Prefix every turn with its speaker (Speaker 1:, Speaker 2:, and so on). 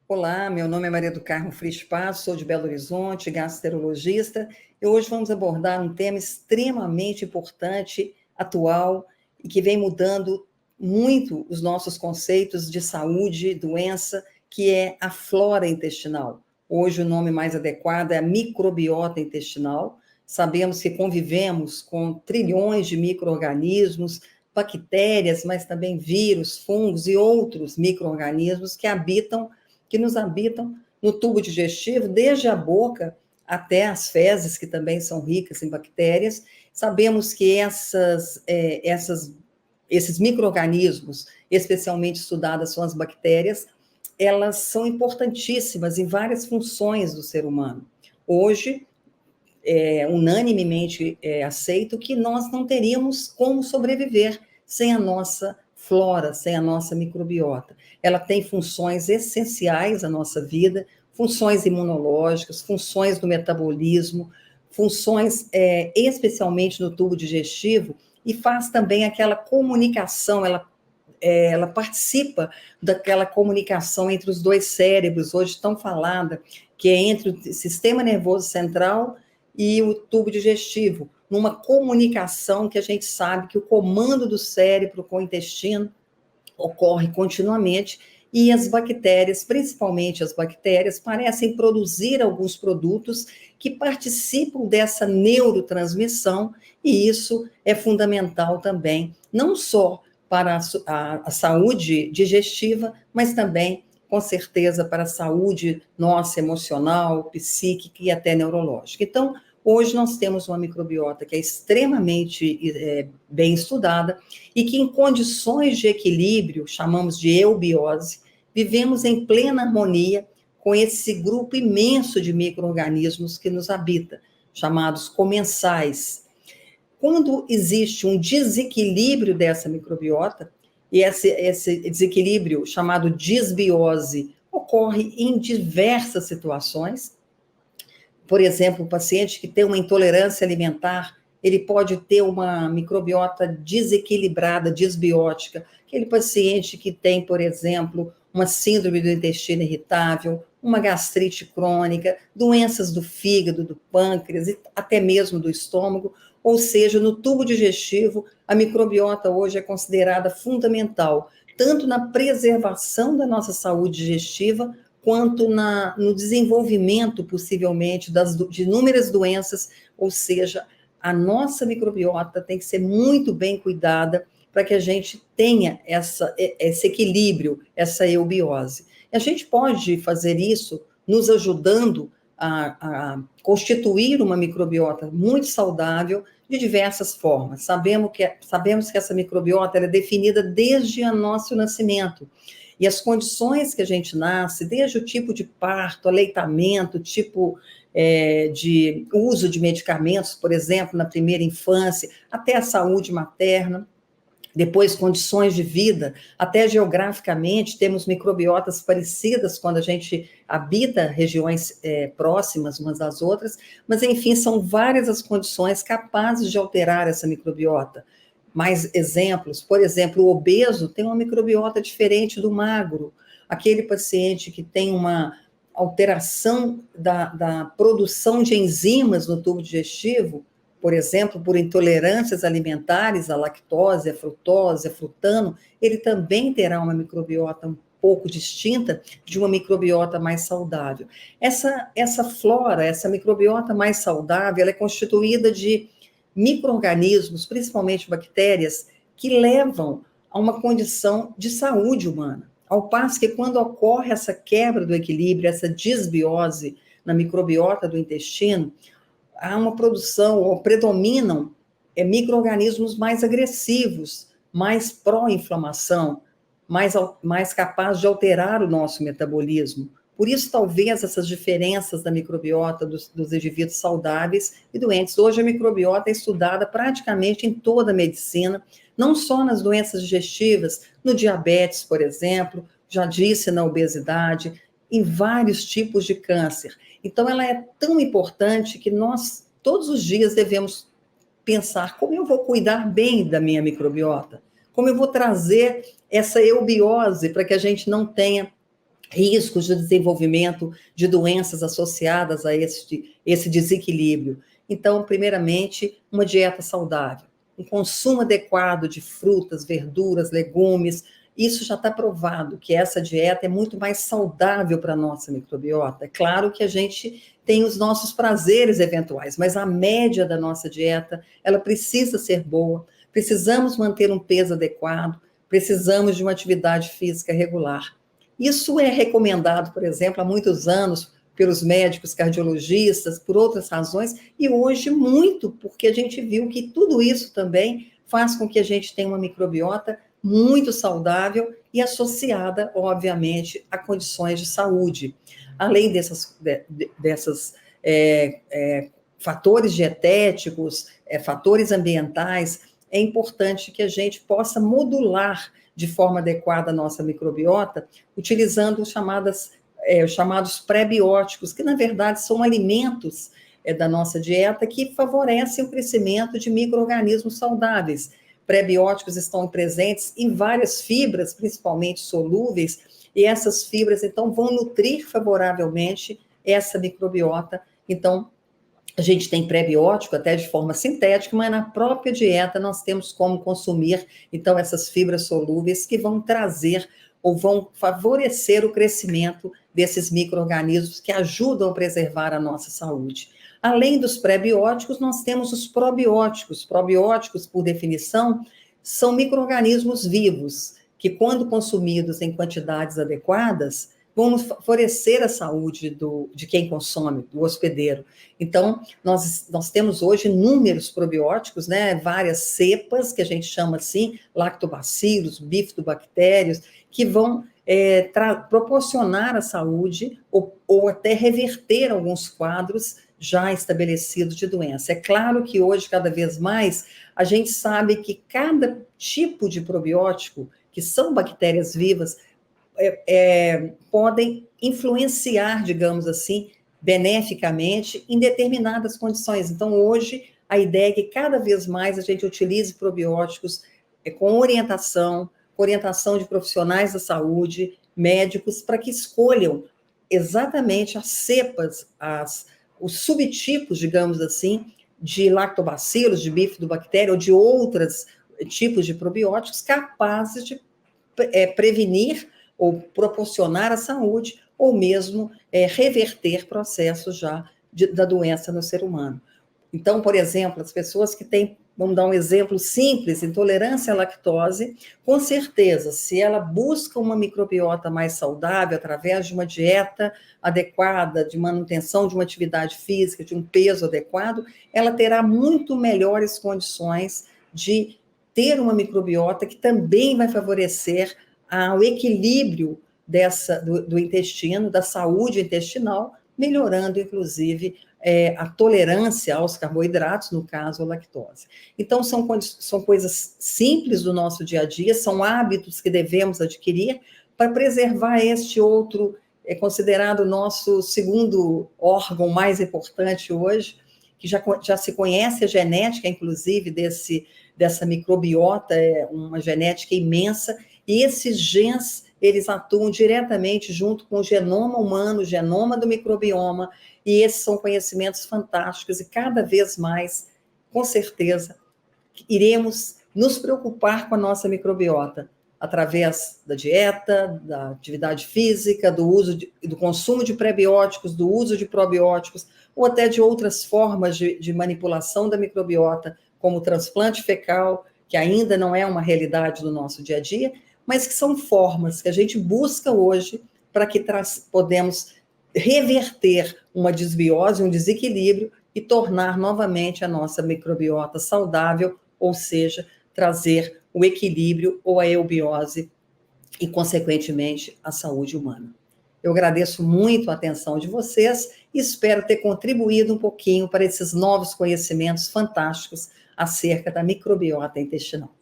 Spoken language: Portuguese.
Speaker 1: Olá, meu nome é Maria do Carmo Frisch Paz, sou de Belo Horizonte, gastroenterologista, e hoje vamos abordar um tema extremamente importante, atual, e que vem mudando muito os nossos conceitos de saúde, doença, que é a flora intestinal. Hoje o nome mais adequado é a microbiota intestinal. Sabemos que convivemos com trilhões de micro-organismos, bactérias, mas também vírus, fungos e outros micro-organismos que nos habitam no tubo digestivo, desde a boca até as fezes, que também são ricas em bactérias. Sabemos que esses micro-organismos, especialmente estudadas são as bactérias, elas são importantíssimas em várias funções do ser humano. Hoje, unanimemente aceito que nós não teríamos como sobreviver sem a nossa flora, sem a nossa microbiota. Ela tem funções essenciais à nossa vida, funções imunológicas, funções do metabolismo, funções especialmente no tubo digestivo, e faz também aquela comunicação, ela participa daquela comunicação entre os dois cérebros, hoje tão falada, que é entre o sistema nervoso central e o tubo digestivo, numa comunicação que a gente sabe que o comando do cérebro com o intestino ocorre continuamente, e as bactérias, principalmente as bactérias, parecem produzir alguns produtos que participam dessa neurotransmissão, e isso é fundamental também, não só para a saúde digestiva, mas também, com certeza, para a saúde nossa emocional, psíquica e até neurológica. Então, hoje nós temos uma microbiota que é extremamente bem estudada e que, em condições de equilíbrio, chamamos de eubiose, vivemos em plena harmonia com esse grupo imenso de micro-organismos que nos habita, chamados comensais. Quando existe um desequilíbrio dessa microbiota, e esse desequilíbrio, chamado disbiose, ocorre em diversas situações. Por exemplo, o paciente que tem uma intolerância alimentar, ele pode ter uma microbiota desequilibrada, disbiótica. Aquele paciente que tem, por exemplo, uma síndrome do intestino irritável, uma gastrite crônica, doenças do fígado, do pâncreas e até mesmo do estômago. Ou seja, no tubo digestivo, a microbiota hoje é considerada fundamental, tanto na preservação da nossa saúde digestiva, quanto no desenvolvimento, possivelmente, de inúmeras doenças, ou seja, a nossa microbiota tem que ser muito bem cuidada para que a gente tenha esse equilíbrio, essa eubiose. E a gente pode fazer isso nos ajudando a constituir uma microbiota muito saudável de diversas formas. Sabemos que essa microbiota é definida desde o nosso nascimento. E as condições que a gente nasce, desde o tipo de parto, aleitamento, tipo de uso de medicamentos, por exemplo, na primeira infância, até a saúde materna, depois condições de vida, até geograficamente, temos microbiotas parecidas quando a gente habita regiões próximas umas das outras, mas enfim, são várias as condições capazes de alterar essa microbiota. Mais exemplos, por exemplo, o obeso tem uma microbiota diferente do magro, aquele paciente que tem uma alteração da produção de enzimas no tubo digestivo, por exemplo, por intolerâncias alimentares à lactose, à frutose, a frutano, ele também terá uma microbiota um pouco distinta de uma microbiota mais saudável. Essa flora, essa microbiota mais saudável, ela é constituída de micro-organismos, principalmente bactérias, que levam a uma condição de saúde humana. Ao passo que quando ocorre essa quebra do equilíbrio, essa disbiose na microbiota do intestino, há uma produção, ou predominam micro-organismos mais agressivos, mais pró-inflamação, mais capazes de alterar o nosso metabolismo. Por isso, talvez, essas diferenças da microbiota dos indivíduos saudáveis e doentes. Hoje, a microbiota é estudada praticamente em toda a medicina, não só nas doenças digestivas, no diabetes, por exemplo, já disse, na obesidade, em vários tipos de câncer. Então, ela é tão importante que nós, todos os dias, devemos pensar como eu vou cuidar bem da minha microbiota, como eu vou trazer essa eubiose para que a gente não tenha riscos de desenvolvimento de doenças associadas a esse desequilíbrio. Então, primeiramente, uma dieta saudável, um consumo adequado de frutas, verduras, legumes. Isso já está provado que essa dieta é muito mais saudável para a nossa microbiota. É claro que a gente tem os nossos prazeres eventuais, mas a média da nossa dieta, ela precisa ser boa. Precisamos manter um peso adequado, precisamos de uma atividade física regular. Isso é recomendado, por exemplo, há muitos anos pelos médicos cardiologistas, por outras razões, e hoje muito, porque a gente viu que tudo isso também faz com que a gente tenha uma microbiota muito saudável e associada, obviamente, a condições de saúde. Além dessas fatores dietéticos, fatores ambientais, é importante que a gente possa modular de forma adequada a nossa microbiota, utilizando os chamados pré-bióticos, que na verdade são alimentos da nossa dieta que favorecem o crescimento de micro-organismos saudáveis. Pré-bióticos estão presentes em várias fibras, principalmente solúveis, e essas fibras, então, vão nutrir favoravelmente essa microbiota. Então, a gente tem pré-biótico até de forma sintética, mas na própria dieta nós temos como consumir, então, essas fibras solúveis que vão trazer ou vão favorecer o crescimento desses micro-organismos que ajudam a preservar a nossa saúde. Além dos pré-bióticos, nós temos os probióticos. Probióticos, por definição, são micro-organismos vivos, que quando consumidos em quantidades adequadas, vão favorecer a saúde de quem consome, do hospedeiro. Então, nós temos hoje inúmeros probióticos, né? Várias cepas, que a gente chama assim, lactobacilos, bifidobactérios, que vão proporcionar a saúde ou até reverter alguns quadros já estabelecidos de doença. É claro que hoje, cada vez mais, a gente sabe que cada tipo de probiótico, que são bactérias vivas, podem influenciar, digamos assim, beneficamente em determinadas condições. Então, hoje, a ideia é que cada vez mais a gente utilize probióticos com orientação de profissionais da saúde, médicos, para que escolham exatamente as cepas, os subtipos, digamos assim, de lactobacilos, de bifidobactéria ou de outros tipos de probióticos capazes de prevenir ou proporcionar a saúde, ou mesmo reverter processos já da doença no ser humano. Então, por exemplo, as pessoas que têm, vamos dar um exemplo simples, intolerância à lactose, com certeza, se ela busca uma microbiota mais saudável através de uma dieta adequada, de manutenção de uma atividade física, de um peso adequado, ela terá muito melhores condições de ter uma microbiota que também vai favorecer ao equilíbrio do intestino, da saúde intestinal, melhorando, inclusive, a tolerância aos carboidratos, no caso, a lactose. Então, são coisas simples do nosso dia a dia, são hábitos que devemos adquirir para preservar este outro, considerado o nosso segundo órgão mais importante hoje, que já se conhece a genética, inclusive, dessa microbiota, uma genética imensa, e esses genes, eles atuam diretamente junto com o genoma humano, o genoma do microbioma, e esses são conhecimentos fantásticos, e cada vez mais, com certeza, iremos nos preocupar com a nossa microbiota, através da dieta, da atividade física, do consumo de prebióticos, do uso de probióticos, ou até de outras formas de manipulação da microbiota, como o transplante fecal, que ainda não é uma realidade do nosso dia a dia, mas que são formas que a gente busca hoje para que podemos reverter uma desbiose, um desequilíbrio e tornar novamente a nossa microbiota saudável, ou seja, trazer o equilíbrio ou a eubiose e, consequentemente, a saúde humana. Eu agradeço muito a atenção de vocês e espero ter contribuído um pouquinho para esses novos conhecimentos fantásticos acerca da microbiota intestinal.